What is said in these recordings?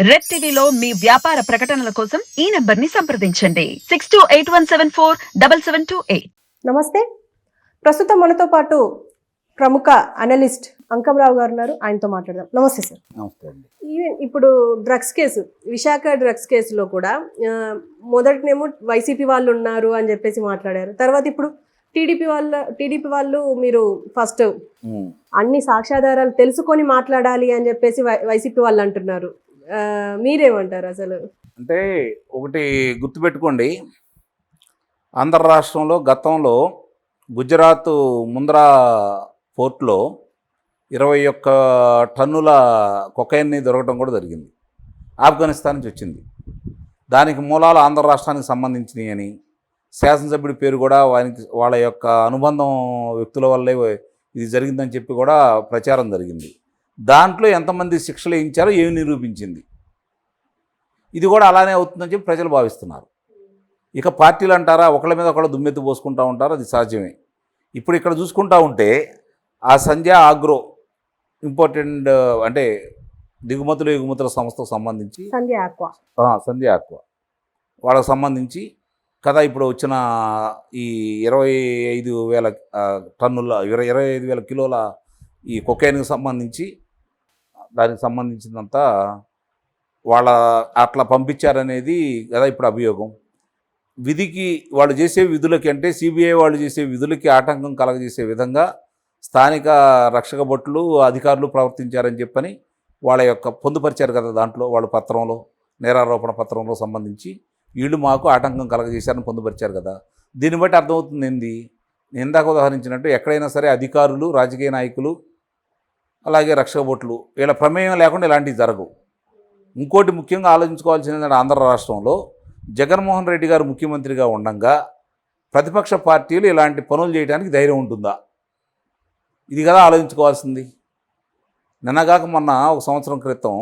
Red టీవీలో మీ వ్యాపార ప్రకటనల కోసం ఈ నంబర్ ని సంప్రదించండి 6281747728. నమస్తే. ప్రస్తుతం మనతో పాటు ప్రముఖ అనలిస్ట్ అంకంరావు గారు ఉన్నారు. ఆయనతో మాట్లాడదాం. నమస్తే సార్. నమస్తే అండి. ఈవెన్ ఇప్పుడు డ్రగ్స్ కేసు, విశాఖ డ్రగ్స్ కేసులో కూడా మొదటినేమో వైసీపీ వాళ్ళు ఉన్నారు అని చెప్పేసి మాట్లాడారు. తర్వాత ఇప్పుడు టీడీపీ వాళ్ళు మీరు ఫస్ట్ అన్ని సాక్ష్యాధారాలు తెలుసుకొని మాట్లాడాలి అని చెప్పేసి వైసీపీ వాళ్ళు అంటున్నారు. మీరేమంటారు అసలు? అంటే ఒకటి గుర్తుపెట్టుకోండి, ఆంధ్ర రాష్ట్రంలో గతంలో గుజరాత్ ముంద్రా పోర్ట్లో 21 టన్నుల కొకైన్ని దొరకడం కూడా జరిగింది. ఆఫ్ఘనిస్తాన్ నుంచి వచ్చింది. దానికి మూలాలు ఆంధ్ర రాష్ట్రానికి సంబంధించినవి అని, శాసనసభ్యుడి పేరు కూడా వాళ్ళ యొక్క అనుబంధం వ్యక్తుల వల్లే ఇది జరిగిందని చెప్పి కూడా ప్రచారం జరిగింది. దాంట్లో ఎంతమంది శిక్షలు వేయించారో ఏమి నిరూపించింది. ఇది కూడా అలానే అవుతుందని చెప్పి ప్రజలు భావిస్తున్నారు. ఇక పార్టీలు అంటారా, ఒకళ్ళ మీద ఒకళ్ళు దుమ్మెత్తి పోసుకుంటూ ఉంటారు, అది సహజమే. ఇప్పుడు ఇక్కడ చూసుకుంటూ ఉంటే ఆ సంధ్య ఆగ్రో ఇంపార్టెంట్ అంటే ఎగుమతుల సంస్థకు సంబంధించి సంధ్య ఆక్వా వాళ్ళకు సంబంధించి కదా ఇప్పుడు వచ్చిన ఈ 25,000 టన్నుల 25,000 కిలోల ఈ కొకైన్కి సంబంధించి దానికి సంబంధించినంతా వాళ్ళ అట్లా పంపించారనేది కదా ఇప్పుడు అభియోగం. వాళ్ళు చేసే విధులకి అంటే సిబిఐ వాళ్ళు చేసే విధులకి ఆటంకం కలగజేసే విధంగా స్థానిక రక్షక భటులు అధికారులు ప్రవర్తించారని చెప్పని వాళ్ళ యొక్క పొందుపరిచారు కదా. దాంట్లో వాళ్ళ పత్రంలో, నేరారోపణ పత్రంలో సంబంధించి వీళ్ళు మాకు ఆటంకం కలగజేశారని పొందుపరిచారు కదా. దీన్ని బట్టి అర్థమవుతుంది ఏంది, నేను ఇందాక ఉదాహరించినట్టు ఎక్కడైనా సరే అధికారులు, రాజకీయ నాయకులు, అలాగే రక్షక భటులు వీళ్ళ ప్రమేయం లేకుండా ఇలాంటివి జరగవు. ఇంకోటి ముఖ్యంగా ఆలోచించుకోవాల్సింది, ఆంధ్ర రాష్ట్రంలో జగన్మోహన్ రెడ్డి గారు ముఖ్యమంత్రిగా ఉండగా ప్రతిపక్ష పార్టీలు ఇలాంటి పనులు చేయడానికి ధైర్యం ఉంటుందా? ఇది కదా ఆలోచించుకోవాల్సింది. నిన్నగాక మొన్న 1 సంవత్సరం క్రితం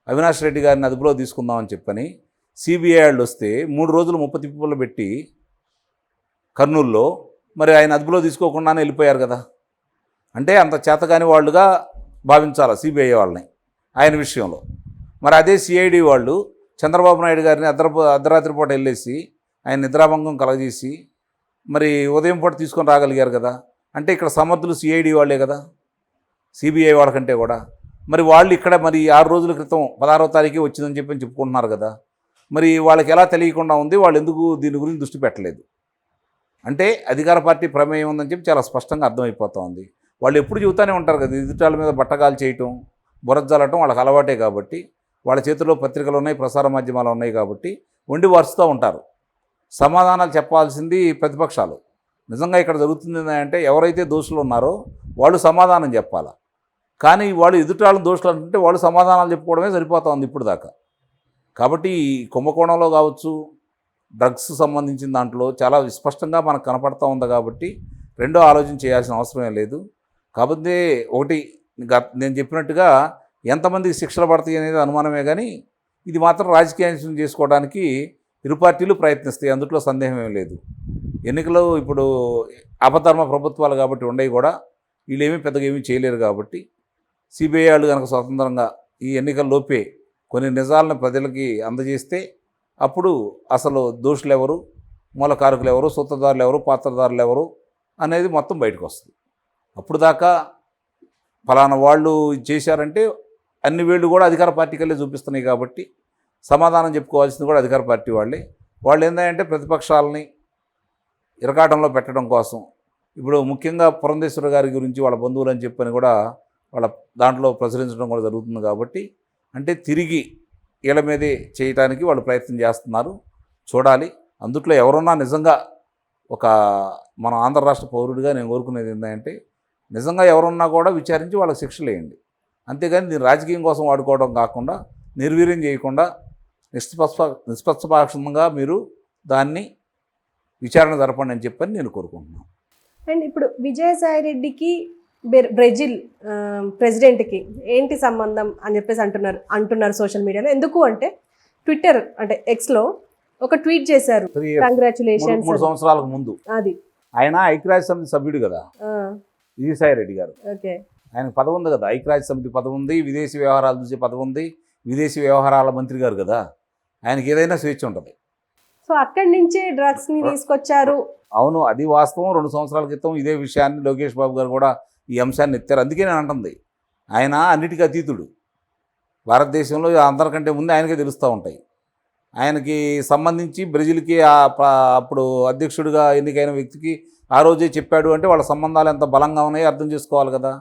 అవినాష్ రెడ్డి గారిని అదుపులో తీసుకుందామని చెప్పని సిబిఐ వాళ్ళు వస్తే 3 రోజులు ముప్ప తిప్పులు పెట్టి కర్నూలులో మరి ఆయన అదుపులో తీసుకోకుండానే వెళ్ళిపోయారు కదా. అంటే అంత చేతగాని వాళ్ళుగా భావించాలి సిబిఐ వాళ్ళని ఆయన విషయంలో. మరి అదే సిఐడి వాళ్ళు చంద్రబాబు నాయుడు గారిని అర్ధరాత్రి పూట వెళ్ళేసి ఆయన నిద్రాభంగం కలగజేసి మరి ఉదయం పూట తీసుకొని రాగలిగారు కదా. అంటే ఇక్కడ సమర్థులు సిఐడి వాళ్ళే కదా, సిబిఐ వాళ్ళకంటే కూడా. మరి వాళ్ళు ఇక్కడ మరి 6 రోజుల క్రితం 16వ తారీఖే వచ్చిందని చెప్పి చెప్పుకుంటున్నారు కదా. మరి వాళ్ళకి ఎలా తెలియకుండా ఉంది, వాళ్ళు ఎందుకు దీని గురించి దృష్టి పెట్టలేదు? అంటే అధికార పార్టీ ప్రమేయం ఉందని చెప్పి చాలా స్పష్టంగా అర్థమైపోతూ ఉంది. వాళ్ళు ఎప్పుడు చెబుతూనే ఉంటారు కదా, ఎదుటాల మీద బట్టగాలు చేయటం, బురజల్లటం వాళ్ళకి అలవాటే కాబట్టి, వాళ్ళ చేతిలో పత్రికలు ఉన్నాయి, ప్రసార మాధ్యమాలు ఉన్నాయి కాబట్టి వండి వరుస్తూ ఉంటారు. సమాధానాలు చెప్పాల్సింది ప్రతిపక్షాలు. నిజంగా ఇక్కడ జరుగుతుంది అంటే ఎవరైతే దోషులు ఉన్నారో వాళ్ళు సమాధానం చెప్పాలి. కానీ వాళ్ళు ఎదుటాళ్ళని దోషులు అంటే వాళ్ళు సమాధానాలు చెప్పుకోవడమే సరిపోతూ ఉంది ఇప్పుడు దాకా. కాబట్టి ఈ కుంభకోణంలో కావచ్చు, డ్రగ్స్ సంబంధించిన దాంట్లో చాలా స్పష్టంగా మనకు కనపడతా ఉంది. కాబట్టి రెండో ఆలోచన చేయాల్సిన అవసరమే లేదు. కాకపోతే ఒకటి నేను చెప్పినట్టుగా ఎంతమందికి శిక్షలు పడతాయి అనేది అనుమానమే, కానీ ఇది మాత్రం రాజకీయం చేసుకోవడానికి ఇరు పార్టీలు ప్రయత్నిస్తాయి, అందులో సందేహం ఏం లేదు. ఎన్నికలు ఇప్పుడు అపధర్మ ప్రభుత్వాలు కాబట్టి ఉండేవి కూడా వీళ్ళేమీ పెద్దగా ఏమీ చేయలేరు. కాబట్టి సిబిఐ వాళ్ళు కనుక స్వతంత్రంగా ఈ ఎన్నికల్లోపే కొన్ని నిజాలను ప్రజలకి అందజేస్తే అప్పుడు అసలు దోషులు ఎవరు, మూలకారకులు ఎవరు, సూత్రధారులు ఎవరు, పాత్రధారులు ఎవరు అనేది మొత్తం బయటకు వస్తుంది. అప్పుడు దాకా ఫలానా వాళ్ళు చేశారంటే అన్ని వేళ్ళు కూడా అధికార పార్టీకల్లే చూపిస్తున్నాయి. కాబట్టి సమాధానం చెప్పుకోవాల్సింది కూడా అధికార పార్టీ వాళ్ళే. వాళ్ళు ఏంటంటే ప్రతిపక్షాలని ఇరకాటంలో పెట్టడం కోసం ఇప్పుడు ముఖ్యంగా పురంధేశ్వర గారి గురించి వాళ్ళ బంధువులు అని చెప్పని కూడా వాళ్ళ దాంట్లో ప్రచురించడం కూడా జరుగుతుంది. కాబట్టి అంటే తిరిగి వీళ్ళ మీదే చేయడానికి వాళ్ళు ప్రయత్నం చేస్తున్నారు. చూడాలి. అందుట్లో ఎవరున్నా నిజంగా మన ఆంధ్ర రాష్ట్ర పౌరుడిగా నేను కోరుకునేది ఏంటంటే నిజంగా ఎవరున్నా కూడా విచారించి వాళ్ళకి శిక్షలు వేయండి. అంతేగాని దీన్ని రాజకీయం కోసం వాడుకోవడం కాకుండా నిర్వీర్యం చేయకుండా నిష్పక్షపాతంగా మీరు దాన్ని విచారణ జరపండి అని చెప్పని నేను కోరుకుంటున్నాను. అండ్ ఇప్పుడు విజయసాయి రెడ్డికి బ్రెజిల్ ప్రెసిడెంట్కి ఏంటి సంబంధం అని చెప్పేసి అంటున్నారు సోషల్ మీడియాలో. ఎందుకు అంటే ట్విట్టర్ అంటే ఎక్స్లో ఒక ట్వీట్ చేశారు, కంగ్రాచులేషన్స్. 3 సంవత్సరాలకు ముందు అది ఆయన ఐక్యరాజ్య సమితి సభ్యుడు కదా విజయసాయి రెడ్డి గారు. ఓకే, ఆయనకు పదవి ఉంది కదా, ఐక్యరాజ్య సమితి పదవి ఉంది, విదేశీ వ్యవహారాలు చూసే పదవి ఉంది, విదేశీ వ్యవహారాల మంత్రి గారు కదా, ఆయనకి ఏదైనా స్వేచ్ఛ ఉంటుంది. సో అక్కడి నుంచే డ్రగ్స్ని తీసుకొచ్చారు. అవును, అది వాస్తవం. 2 సంవత్సరాల క్రితం ఇదే విషయాన్ని లోకేష్ బాబు గారు కూడా ఈ అంశాన్ని ఎత్తారు. అందుకే నేను అంటుంది, ఆయన అన్నిటికీ అతీతుడు. భారతదేశంలో అందరికంటే ముందు ఆయనకే తెలుస్తూ ఉంటాయి. ఆయనకి సంబంధించి బ్రెజిల్కి అప్పుడు అధ్యక్షుడిగా ఎన్నికైన వ్యక్తికి ఆ రోజే చెప్పాడు అంటే వాళ్ళ సంబంధాలు ఎంత బలంగా ఉన్నాయో అర్థం చేసుకోవాలి కదా.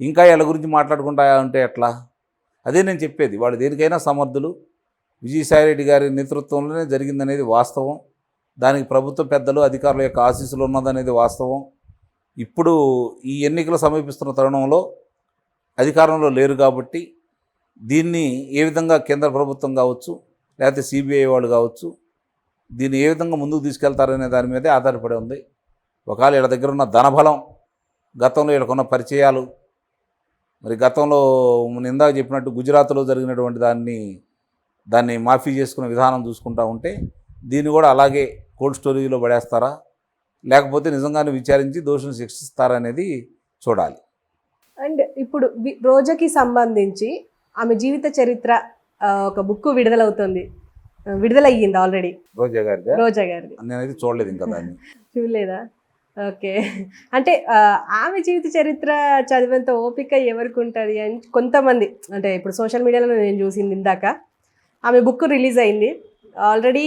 ఇంకా వీళ్ళ గురించి మాట్లాడుకుంటా ఉంటే ఎట్లా? అదే నేను చెప్పేది, వాళ్ళు దేనికైనా సమర్థులు. విజయసాయిరెడ్డి గారి నేతృత్వంలోనే జరిగిందనేది వాస్తవం. దానికి ప్రభుత్వ పెద్దలు అధికారుల యొక్క ఆశీస్సులు ఉన్నదనేది వాస్తవం. ఇప్పుడు ఈ ఎన్నికలు సమీపిస్తున్న తరుణంలో అధికారంలో లేరు కాబట్టి దీన్ని ఏ విధంగా కేంద్ర ప్రభుత్వం కావచ్చు, లేకపోతే సిబిఐ వాళ్ళు కావచ్చు, దీన్ని ఏ విధంగా ముందుకు తీసుకెళ్తారనే దాని మీదే ఆధారపడి ఉంది. ఒకవేళ వీళ్ళ దగ్గర ఉన్న ధనబలం, గతంలో వీళ్ళకున్న పరిచయాలు, మరి గతంలో ఇందాక చెప్పినట్టు గుజరాత్లో జరిగినటువంటి దాన్ని మాఫీ చేసుకునే విధానం చూసుకుంటా ఉంటే దీన్ని కూడా అలాగే కోల్డ్ స్టోరేజ్లో పడేస్తారా, లేకపోతే నిజంగానే విచారించి దోషులను శిక్షిస్తారా అనేది చూడాలి. అండ్ ఇప్పుడు రోజాకి సంబంధించి ఆమె జీవిత చరిత్ర ఒక బుక్ విడుదలయ్యింది ఆల్రెడీ. రోజా గారిది నేనైతే చూడలేదు ఇంకా దాన్ని. చూడలేదా? ఓకే. అంటే ఆమె జీవిత చరిత్ర చదివేంత ఓపిక ఎవరికి ఉంటుంది అని కొంతమంది, అంటే ఇప్పుడు సోషల్ మీడియాలో నేను చూసింది ఇందాక, ఆమె బుక్ రిలీజ్ అయింది ఆల్రెడీ,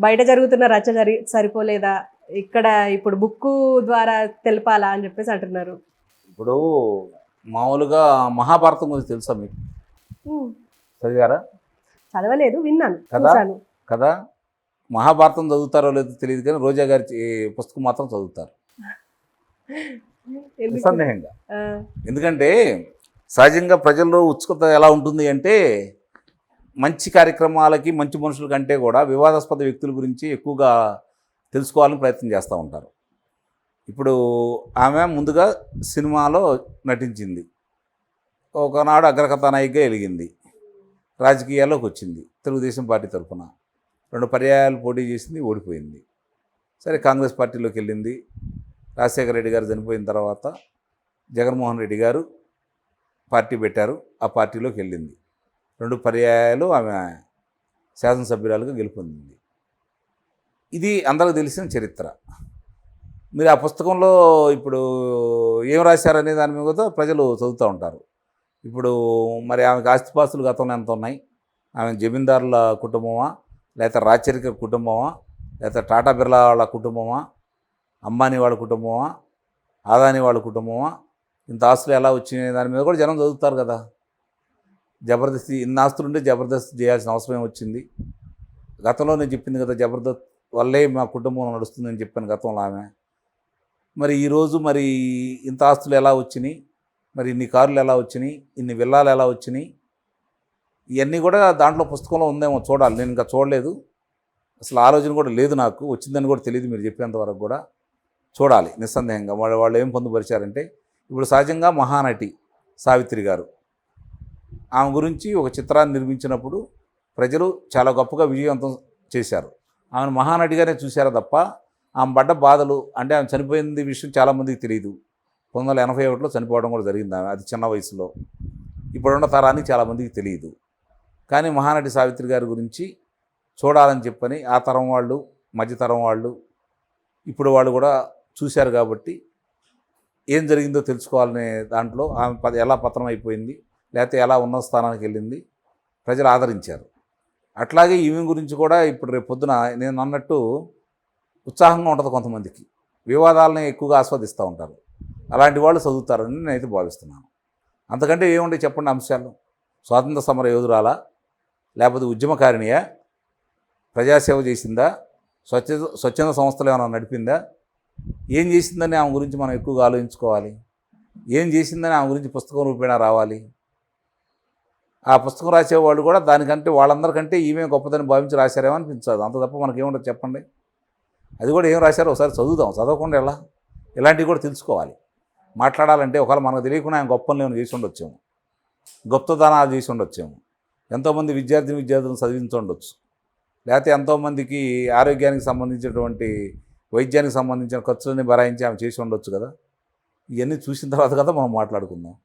బయట జరుగుతున్న రచ్చ సరిపోలేదా, ఇక్కడ ఇప్పుడు బుక్ ద్వారా తెలపాలా అని చెప్పేసి అంటున్నారు. ఇప్పుడు మామూలుగా మహాభారతం గురించి తెలుసా మీకు? చదివారా? చదవలేదు, విన్నాను కదా. మహాభారతం చదువుతారో లేదో తెలియదు కానీ రోజా గారి పుస్తకం మాత్రం చదువుతారు నిస్సందేహంగా. ఎందుకంటే సహజంగా ప్రజల్లో ఉత్సుకత ఎలా ఉంటుంది అంటే, మంచి కార్యక్రమాలకి మంచి మనుషుల కంటే కూడా వివాదాస్పద వ్యక్తుల గురించి ఎక్కువగా తెలుసుకోవాలని ప్రయత్నం చేస్తూ ఉంటారు. ఇప్పుడు ఆమె ముందుగా సినిమాలో నటించింది, ఒకనాడు అగ్రకథానాయికగా వెలిగింది, రాజకీయాల్లోకి వచ్చింది తెలుగుదేశం పార్టీ తరఫున, 2 పర్యాయాలు పోటీ చేసింది, ఓడిపోయింది. సరే కాంగ్రెస్ పార్టీలోకి వెళ్ళింది. రాజశేఖర రెడ్డి గారు చనిపోయిన తర్వాత జగన్మోహన్ రెడ్డి గారు పార్టీ పెట్టారు, ఆ పార్టీలోకి వెళ్ళింది. 2 పర్యాయాలు ఆమె శాసనసభ్యురాలుగా గెలుపొందింది. ఇది అందరికి తెలిసిన చరిత్ర. మీరు ఆ పుస్తకంలో ఇప్పుడు ఏం రాశారనే దాని మీద ప్రజలు చదువుతూ ఉంటారు. ఇప్పుడు మరి ఆమెకు ఆస్తిపాస్తులు గతంలో ఎంత ఉన్నాయి, ఆమె జమీందారుల కుటుంబమా, లేకపోతే రాచరిక కుటుంబమా, లేకపోతే టాటా బిర్లా వాళ్ళ కుటుంబమా, అంబానీ వాళ్ళ కుటుంబమా, ఆదాని వాళ్ళ కుటుంబమా, ఇంత ఆస్తులు ఎలా వచ్చినాయి దాని మీద కూడా జనం చదువుతారు కదా. జబర్దస్త్ ఇన్ని ఆస్తులు ఉంటే జబర్దస్త్ చేయాల్సిన అవసరం వచ్చింది. గతంలో నేను చెప్పింది కదా, జబర్దస్త్ వల్లే మా కుటుంబం నడుస్తుందని చెప్పాను గతంలో ఆమె. మరి ఈరోజు మరి ఇంత ఆస్తులు ఎలా వచ్చినాయి, మరి ఇన్ని కార్లు ఎలా వచ్చినాయి, ఇన్ని విల్లాలు ఎలా వచ్చినాయి, ఇవన్నీ కూడా దాంట్లో పుస్తకంలో ఉందేమో చూడాలి. నేను ఇంకా చూడలేదు, అసలు ఆలోచన కూడా లేదు నాకు, వచ్చిందని కూడా తెలియదు మీరు చెప్పేంత వరకు కూడా. చూడాలి నిస్సందేహంగా వాళ్ళు ఏం పొందుపరిచారంటే, ఇప్పుడు సహజంగా మహానటి సావిత్రి గారు, ఆమె గురించి ఒక చిత్రాన్ని నిర్మించినప్పుడు ప్రజలు చాలా గొప్పగా విజయవంతం చేశారు. ఆమెను మహానటిగానే చూశారు తప్ప ఆమె పడ్డ బాధలు, అంటే ఆమె చనిపోయింది విషయం చాలామందికి తెలియదు. 1981లో చనిపోవడం కూడా జరిగింది ఆమె, అది చిన్న వయసులో. ఇప్పుడున్న తరానికి చాలామందికి తెలియదు. కానీ మహానటి సావిత్రి గారి గురించి చూడాలని చెప్పని ఆ తరం వాళ్ళు, మధ్యతరం వాళ్ళు, ఇప్పుడు వాళ్ళు కూడా చూశారు కాబట్టి ఏం జరిగిందో తెలుసుకోవాలనే దాంట్లో ఆమె ఎలా పతనం అయిపోయింది, లేకపోతే ఎలా ఉన్నత స్థానానికి వెళ్ళింది ప్రజలు ఆదరించారు. అట్లాగే ఈమె గురించి కూడా ఇప్పుడు రేపు పొద్దున నేను అన్నట్టు ఉత్సాహంగా ఉంటుంది కొంతమందికి, వివాదాలని ఎక్కువగా ఆస్వాదిస్తూ ఉంటారు. అలాంటి వాళ్ళు చదువుతారని నేనైతే భావిస్తున్నాను. అంతకంటే ఏముంటాయి చెప్పండి అంశాలు? స్వాతంత్ర సమర యోధురాలా, లేకపోతే ఉద్యమకారిణియా, ప్రజాసేవ చేసిందా, స్వచ్ఛంద సంస్థలు ఏమైనా నడిపిందా, ఏం చేసిందని ఆమె గురించి మనం ఎక్కువగా ఆలోచించుకోవాలి. ఏం చేసిందని ఆమె గురించి పుస్తకం రూపేణా రావాలి. ఆ పుస్తకం రాసేవాళ్ళు కూడా దానికంటే వాళ్ళందరికంటే ఈమె గొప్పదని భావించి రాశారేమో అనిపించదు. అంత తప్ప మనకేముంటుంది చెప్పండి? అది కూడా ఏం రాశారో ఒకసారి చదువుదాం, చదవకుండా ఎలా? ఇలాంటివి కూడా తెలుసుకోవాలి. మాట్లాడాలంటే ఒకవేళ మనకు తెలియకుండా ఆయన గొప్పలు ఏమైనా చేసి ఉండొచ్చేమో, గొప్పతనాలు చేసి ఉండొచ్చేమో, ఎంతోమంది విద్యార్థులను చదివించి ఉండొచ్చు, లేకపోతే ఎంతోమందికి ఆరోగ్యానికి సంబంధించినటువంటి వైద్యానికి సంబంధించిన ఖర్చులని భరాయించి ఆమె చేసి ఉండొచ్చు కదా. ఇవన్నీ చూసిన తర్వాత కదా మనం మాట్లాడుకుందాం.